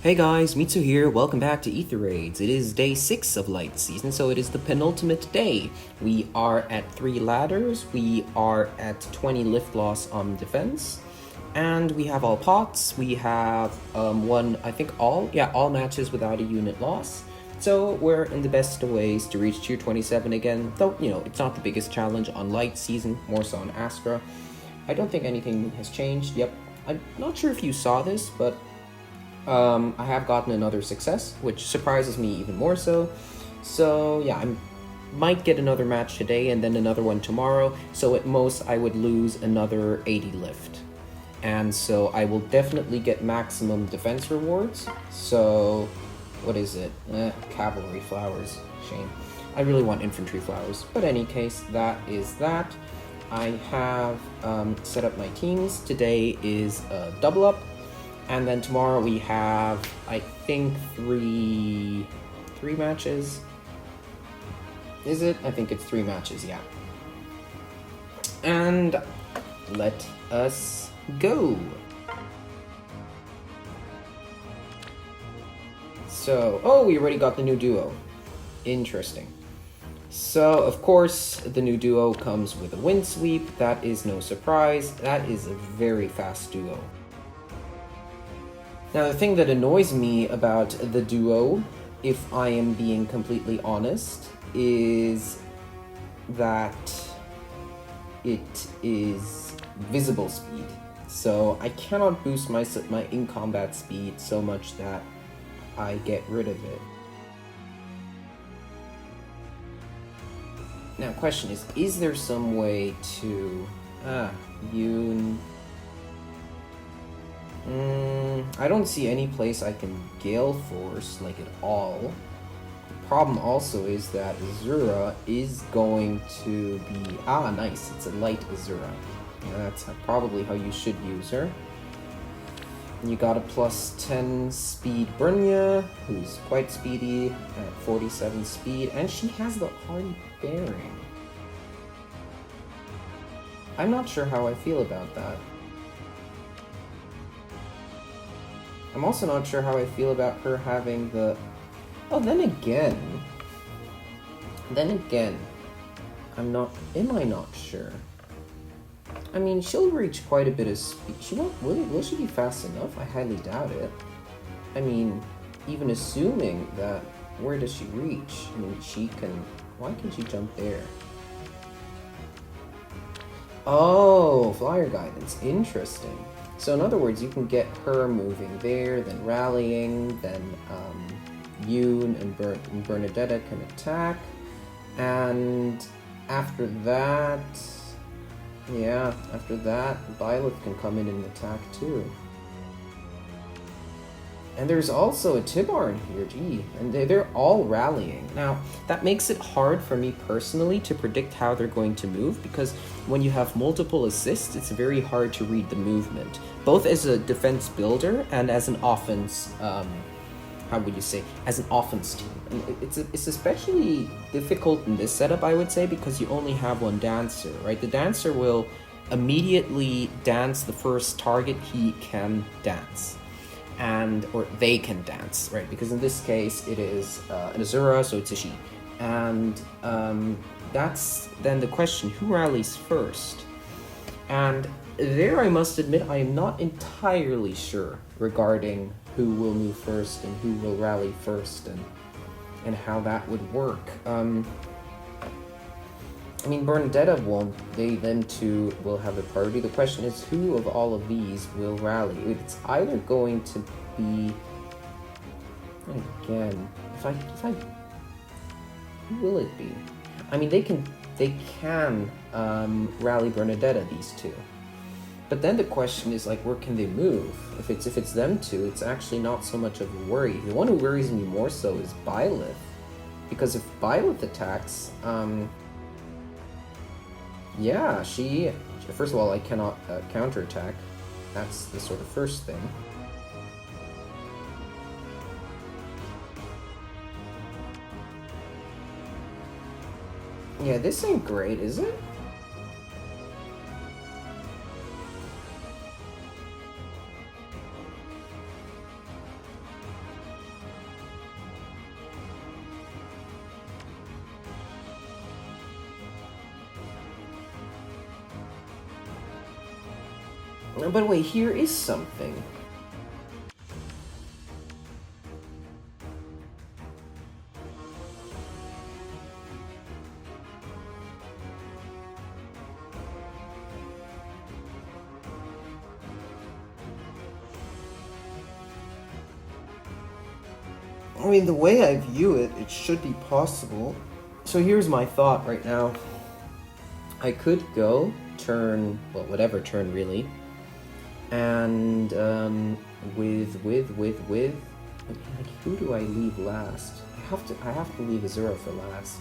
Hey guys, Mitsu here. Welcome back to Ether Raids. It is day 6 of Light Season, so it is the penultimate day. We are at 3 ladders, we are at 20 lift loss on defense, and we have all pots. We have all matches without a unit loss. So we're in the best of ways to reach tier 27 again, though, it's not the biggest challenge on Light Season, more so on Astra. I don't think anything has changed. Yep, I'm not sure if you saw this, but I have gotten another success, which surprises me even more so. So yeah, I might get another match today and then another one tomorrow. So at most I would lose another 80 lift. And so I will definitely get maximum defense rewards. So what is it? Cavalry flowers. Shame. I really want infantry flowers. But in any case, that is that. I have set up my teams. Today is a double up. And then tomorrow we have, I think, three matches. Is it? I think it's 3 matches, yeah. And let us go. So, we already got the new duo. Interesting. So, of course, the new duo comes with a wind sweep. That is no surprise. That is a very fast duo. Now, the thing that annoys me about the duo, if I am being completely honest, is that it is visible speed. So I cannot boost my in-combat speed so much that I get rid of it. Now, question is there some way to... I don't see any place I can Gale Force, like, at all. The problem also is that Azura is going to be... nice, it's a light Azura. That's probably how you should use her. And you got a plus 10 speed Brynja, who's quite speedy at 47 speed, and she has the Hardy Bearing. I'm not sure how I feel about that. I'm also not sure how I feel about her having the... then again, am I not sure? I mean, she'll reach quite a bit of speed. She won't, will she be fast enough? I highly doubt it. I mean, even assuming that, where does she reach? I mean, why can she jump there? Oh, flyer guidance, interesting. So in other words, you can get her moving there, then rallying, then Yoon and Bernadetta can attack, and after that, Byleth can come in and attack too. And there's also a Tibar in here, and they're all rallying. Now, that makes it hard for me personally to predict how they're going to move, because when you have multiple assists, it's very hard to read the movement, both as a defense builder and as an offense, as an offense team. And it's especially difficult in this setup, I would say, because you only have one dancer, right? The dancer will immediately dance the first target he can dance. Or they can dance, right? Because in this case, it is an Azura, so it's a she. And that's then the question, who rallies first? And there, I must admit, I am not entirely sure regarding who will move first and who will rally first and how that would work. I mean, Bernadetta won't. Them two will have the priority. The question is, who of all of these will rally? It's either going to be... Again, who will it be? I mean, they can rally Bernadetta, these two. But then the question is, like, where can they move? If it's them two, it's actually not so much of a worry. The one who worries me more so is Byleth. Because if Byleth attacks, first of all, I cannot counterattack. That's the sort of first thing. Yeah, this ain't great, is it? But wait, here is something. I mean, the way I view it, it should be possible. So here's my thought right now. I could go turn, well, whatever turn really, and with, like, who do I leave last? I have to leave Azura for last,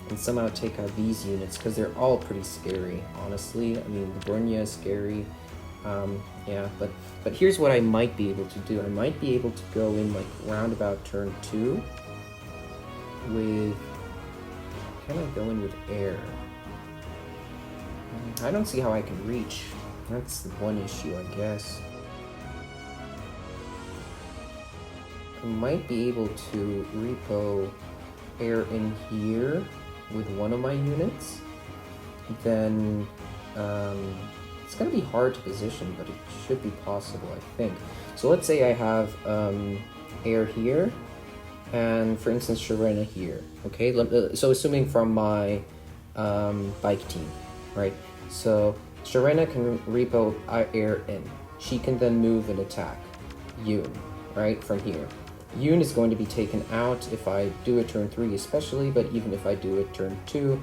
and somehow take out these units because they're all pretty scary, honestly. I mean, the Brunya is scary. Yeah, but here's what I might be able to do. I might be able to go in like roundabout turn 2 with. Can I go in with air? I don't see how I can reach. That's the one issue, I guess. I might be able to repo air in here with one of my units. Then it's going to be hard to position, but it should be possible, I think. So let's say I have air here, and for instance, Sharena here. Okay, so assuming from my bike team, right? So Sharena can repo air in. She can then move and attack Yoon, right, from here. Yoon is going to be taken out if I do it turn 3 especially, but even if I do it turn 2,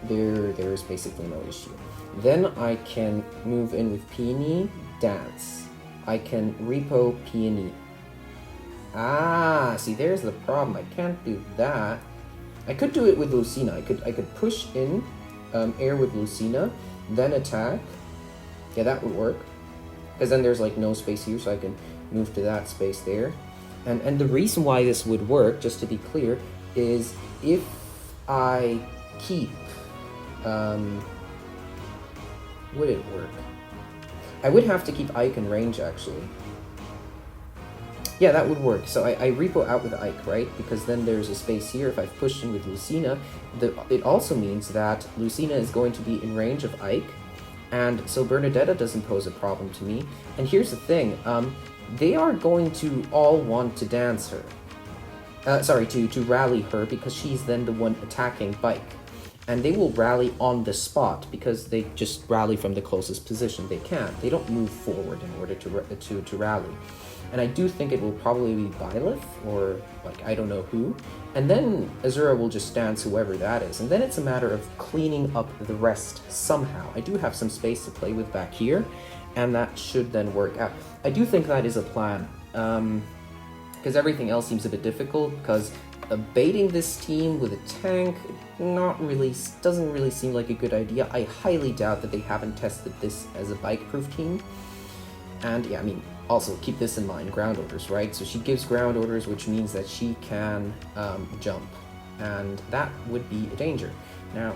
there is basically no issue. Then I can move in with Peony, dance. I can repo Peony. Ah, see, there's the problem. I can't do that. I could do it with Lucina. I could push in air with Lucina, then attack. Yeah, that would work. Because then there's like no space here, so I can move to that space there. And the reason why this would work, just to be clear, is if I keep... would it work? I would have to keep Ike in range, actually. Yeah, that would work. So I repo out with Ike, right? Because then there's a space here. If I've pushed in with Lucina, it also means that Lucina is going to be in range of Ike. And so Bernadetta doesn't pose a problem to me. And here's the thing. They are going to all want to dance her. To rally her, because she's then the one attacking Bike. And they will rally on the spot because they just rally from the closest position they can. They don't move forward in order to rally. And I do think it will probably be Byleth or like I don't know who. And then Azura will just dance whoever that is. And then it's a matter of cleaning up the rest somehow. I do have some space to play with back here, and that should then work out. I do think that is a plan. Because everything else seems a bit difficult, because baiting this team with a tank doesn't really seem like a good idea. I highly doubt that they haven't tested this as a bike-proof team. And yeah, I mean, also keep this in mind, ground orders, right? So she gives ground orders, which means that she can jump, and that would be a danger. Now,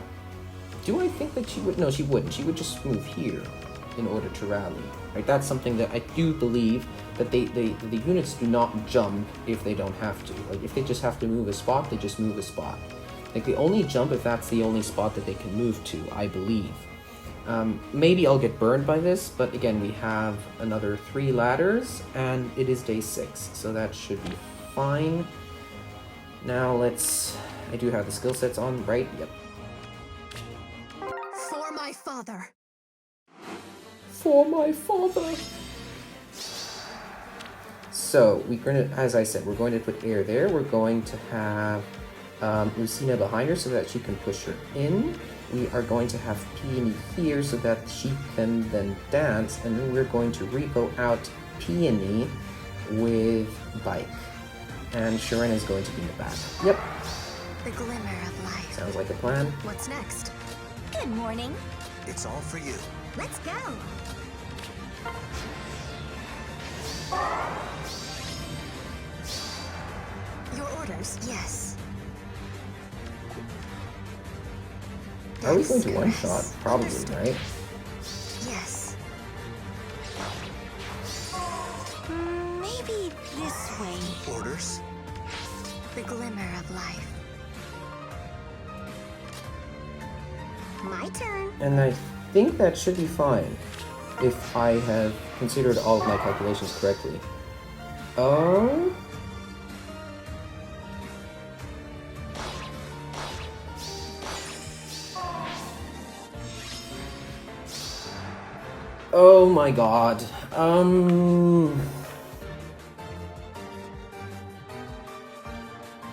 do I think that she would? No, she wouldn't. She would just move here in order to rally, right? That's something that I do believe that the units do not jump if they don't have to. Like, if they just have to move a spot, they just move a spot. Like, they only jump if that's the only spot that they can move to, I believe. Maybe I'll get burned by this, but again, we have another 3 ladders, and it is day 6, so that should be fine. Now I do have the skill sets on, right? Yep. For my father. For my father. So, as I said, we're going to put air there. We're going to have Lucina behind her so that she can push her in. We are going to have Peony here so that she can then dance, and then we're going to repo out Peony with Bike. And Sharena is going to be in the back. Yep. The glimmer of life. Sounds like a plan. What's next? Good morning. It's all for you. Let's go. Your orders, yes. Are we going to one-shot? Probably, Understood. right? Yes. Maybe this way. Orders? The glimmer of life. My turn. And I think that should be fine. if I have considered all of my calculations correctly. Oh? Oh my god.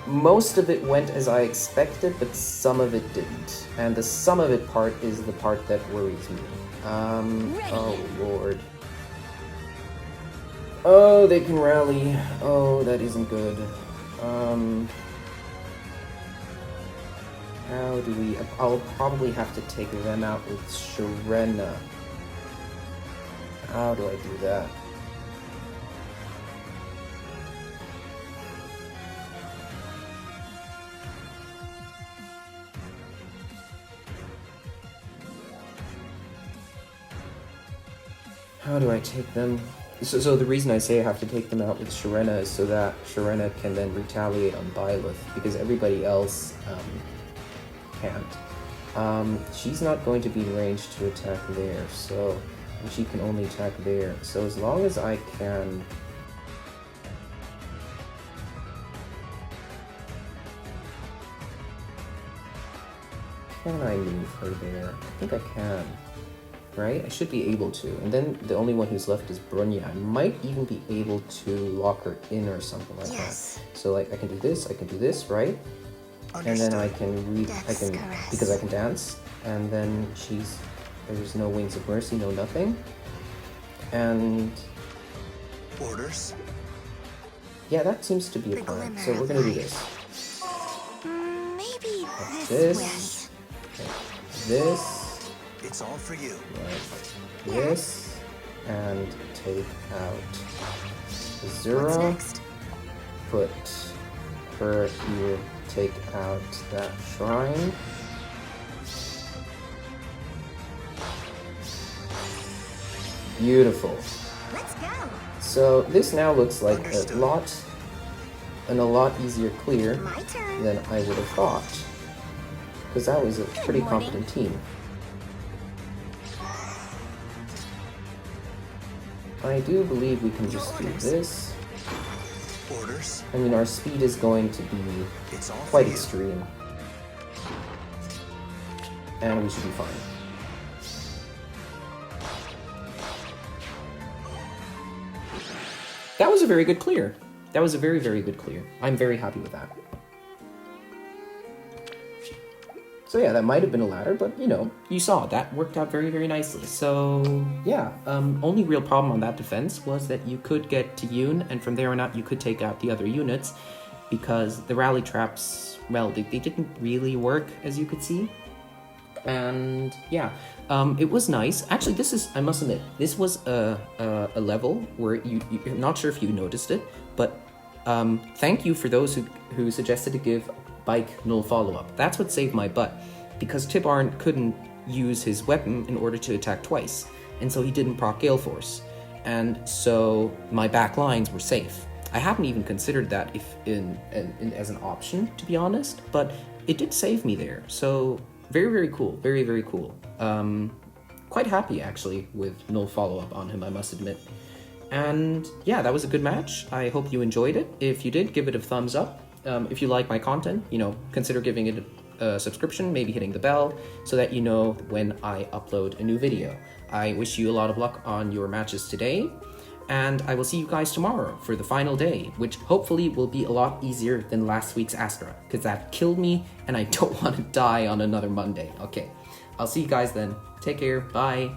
Most of it went as I expected, but some of it didn't. And the some of it part is the part that worries me. Oh lord. Oh, they can rally. Oh, that isn't good. How do we... I'll probably have to take them out with Sharena. How do I do that? How do I take them? So the reason I say I have to take them out with Sharena is so that Sharena can then retaliate on Byleth, because everybody else can't. She's not going to be in range to attack there, so and she can only attack there. So as long as I can... Can I move her there? I think I can. Right? I should be able to. And then the only one who's left is Brunya. I might even be able to lock her in or something like that. So like I can do this, right? Understood. And then I can because I can dance, and then there's no Wings of Mercy, no nothing. And orders. Yeah, that seems to be a plan. So we're gonna do this. Maybe like this. This. It's all for you. Like this, and take out Azura. Put her here. Take out that shrine. Beautiful. Let's go. So this now looks like a lot easier clear than I would have thought, because that was a pretty competent team. I do believe we can just do this. Orders. I mean, our speed is going to be quite extreme. And we should be fine. That was a very good clear. That was a very, very good clear. I'm very happy with that. So yeah, that might have been a ladder, but you know, you saw, that worked out very, very nicely. So yeah, only real problem on that defense was that you could get to Yoon, and from there on out you could take out the other units, because the rally traps, well, they didn't really work, as you could see. And yeah, it was nice. Actually, this is, I must admit, this was a level where you're not sure if you noticed it, but thank you for those who suggested to give Bike null follow-up. That's what saved my butt, because Tibarn couldn't use his weapon in order to attack twice, and so he didn't proc Gale Force, and so my back lines were safe. I hadn't even considered that as an option, to be honest, but it did save me there. So very, very cool. Very, very cool. Quite happy actually with null follow-up on him, I must admit. And yeah, that was a good match. I hope you enjoyed it. If you did, give it a thumbs up. If you like my content, you know, consider giving it a subscription, maybe hitting the bell, so that you know when I upload a new video. I wish you a lot of luck on your matches today, and I will see you guys tomorrow for the final day, which hopefully will be a lot easier than last week's Astra, because that killed me, and I don't want to die on another Monday. Okay, I'll see you guys then. Take care, bye.